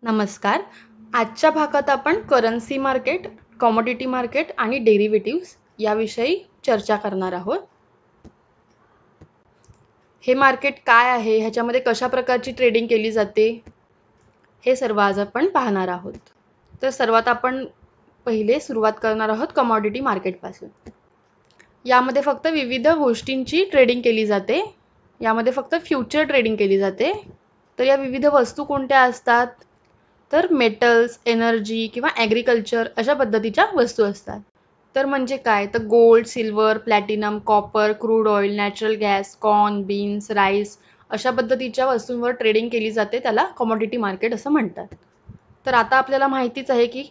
नमस्कार. आजच्या भागात आपण करन्सी मार्केट, कमोडिटी मार्केट आणि डेरिव्हेटिव्ह्ज याविषयी चर्चा करणार आहोत. हे मार्केट काय आहे, ह्याच्यामध्ये कशा प्रकारची ट्रेडिंग केली जाते, हे सर्व आज आपण पाहणार आहोत. तर सर्वात आपण पहिले सुरुवात करणार आहोत कमोडिटी मार्केटपासून. यामध्ये फक्त विविध गोष्टींची ट्रेडिंग केली जाते. यामध्ये फक्त फ्युचर ट्रेडिंग केली जाते. तर या विविध वस्तू कोणत्या असतात? तर मेटल्स, एनर्जी किंवा ॲग्रिकल्चर अशा पद्धतीच्या वस्तू असतात. तर म्हणजे काय? तर gold, silver, platinum, copper, crude oil, natural gas, corn, beans, rice अशा पद्धतीच्या वस्तूंवर ट्रेडिंग केली जाते. त्याला कमोडिटी मार्केट असं म्हणतात. तर आता आपल्याला माहितीच आहे की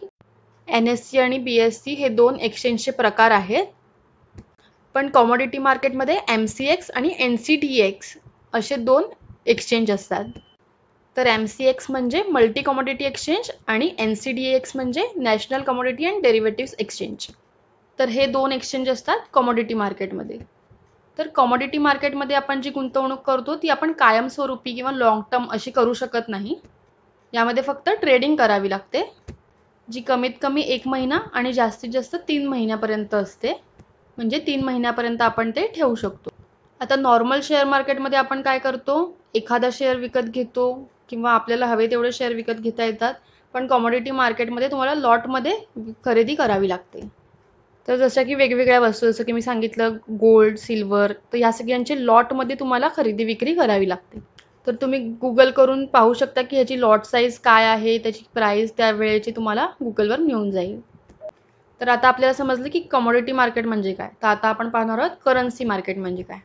NSE आणि BSE हे दोन एक्सचेंजचे प्रकार आहेत. पण कमोडिटी मार्केटमध्ये MCX आणि NCDEX असे दोन एक्सचेंज असतात. तर MCX म्हणजे मल्टी कमोडिटी एक्सचेंज आणि NCDEX म्हणजे national commodity and derivatives exchange. तर हे दोन एक्सचेंज असतात कमोडिटी मार्केटमध्ये. तर कमोडिटी मार्केटमध्ये आपण जी गुंतवणूक करतो ती आपण कायमस्वरूपी किंवा लॉंग टर्म अशी करू शकत नाही. यामध्ये फक्त ट्रेडिंग करावी लागते, जी कमीत कमी 1 महिना आणि जास्तीत जास्त 3 महिन्यापर्यंत असते. म्हणजे 3 महिन्यापर्यंत आपण ते ठेवू शकतो. आता नॉर्मल शेअर मार्केटमध्ये आपण काय करतो? एखादा शेअर विकत घेतो किंवा आपल्याला हवे तेवढे शेअर विकत घेता येतात. पण कमोडिटी मार्केटमध्ये तुम्हाला लॉटमध्ये खरेदी करावी लागते. तर जशा की वेगवेगळ्या वस्तू, जसं की मी सांगितलं गोल्ड, सिल्वर, तर ह्या सगळ्यांची लॉटमध्ये तुम्हाला खरेदी विक्री करावी लागते. तर तुम्ही गुगल करून पाहू शकता की ह्याची लॉट साईज काय आहे, त्याची प्राईस त्यावेळेची तुम्हाला गुगलवर मिळून जाईल. तर आता आपल्याला समजलं की कमोडिटी मार्केट म्हणजे काय. तर आता आपण पाहणार आहोत करन्सी मार्केट म्हणजे काय.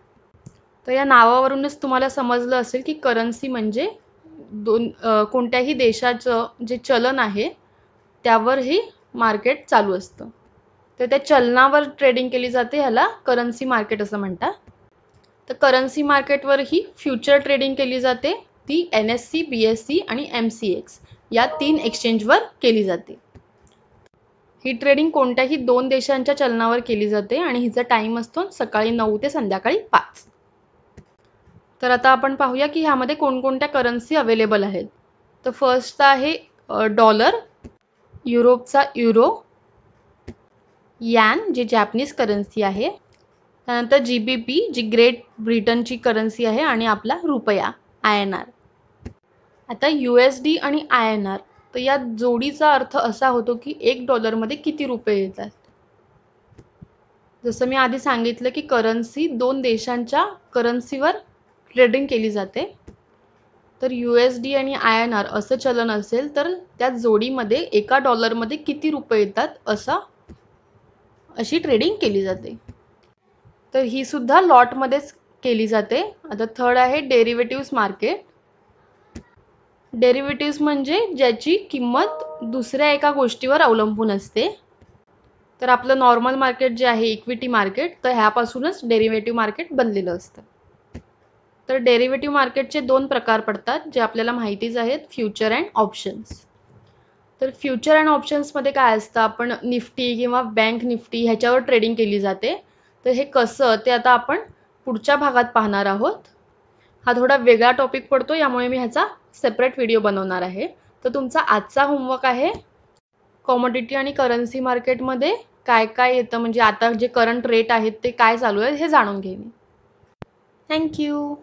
तर या नावावरूनच तुम्हाला समजलं असेल की करन्सी म्हणजे कोणत्याही देशाचं जे चलन आहे त्यावर ही मार्केट चालू असतं. तर त्या चलनावर ट्रेडिंग केली जाते, ह्याला करन्सी मार्केट असं म्हणतात. तर करन्सी मार्केटवर ही फ्युचर ट्रेडिंग केली जाते. ती NSE, BSE आणि MCX या 3 एक्सचेंजवर केली जाते. ही ट्रेडिंग कोणत्याही 2 देशांच्या चलनावर केली जाते आणि हिचा टाईम असतो सकाळी 9 ते संध्याकाळी 5. तर आता आपण पाहूया की ह्यामध्ये कोणकोणत्या करन्सी अवेलेबल आहेत. तर फर्स्ट आहे डॉलर, युरोपचा युरो, यान जी जॅपनीज करन्सी आहे, त्यानंतर GBP जी ग्रेट ब्रिटनची करन्सी आहे आणि आपला रुपया INR. आता USD आणि INR, तर या जोडीचा अर्थ असा होतो की $1 किती रुपये येतात. जसं मी आधी सांगितलं की करन्सी 2 देशांच्या करन्सीवर ट्रेडिंग केली जाते. तर USD आणि INR असं चलन असेल तर त्या जोडीमध्ये एका डॉलरमध्ये किती रुपये येतात अशी ट्रेडिंग केली जाते. तर ही सुद्धा लॉटमध्येच केली जाते. आता थर्ड आहे डेरिव्हेटिव्ह्ज मार्केट. डेरिव्हेटिव्ह्ज म्हणजे ज्याची किंमत दुसऱ्या एका गोष्टीवर अवलंबून असते. तर आपलं नॉर्मल मार्केट जे आहे इक्विटी मार्केट, तर ह्यापासूनच डेरिव्हेटिव्ह मार्केट बनलेलं असतं. तर डेरिव्हेटिव्ह मार्केटचे 2 प्रकार पडतात जे आपल्याला माहितीच आहेत, फ्युचर अँड ऑप्शन्स. तर फ्युचर अँड ऑप्शन्समध्ये काय असतं, आपण निफ्टी किंवा बँक निफ्टी ह्याच्यावर ट्रेडिंग केली जाते. तर हे कसं ते आता आपण पुढच्या भागात पाहणार आहोत. हा थोडा वेगळा टॉपिक पडतो, यामुळे मी ह्याचा सेपरेट व्हिडिओ बनवणार आहे. तर तुमचा आजचा होमवर्क आहे कमोडिटी आणि करन्सी मार्केटमध्ये काय काय येतं, म्हणजे आता जे करंट रेट आहेत ते काय चालू आहे हे जाणून घेणे. थँक्यू.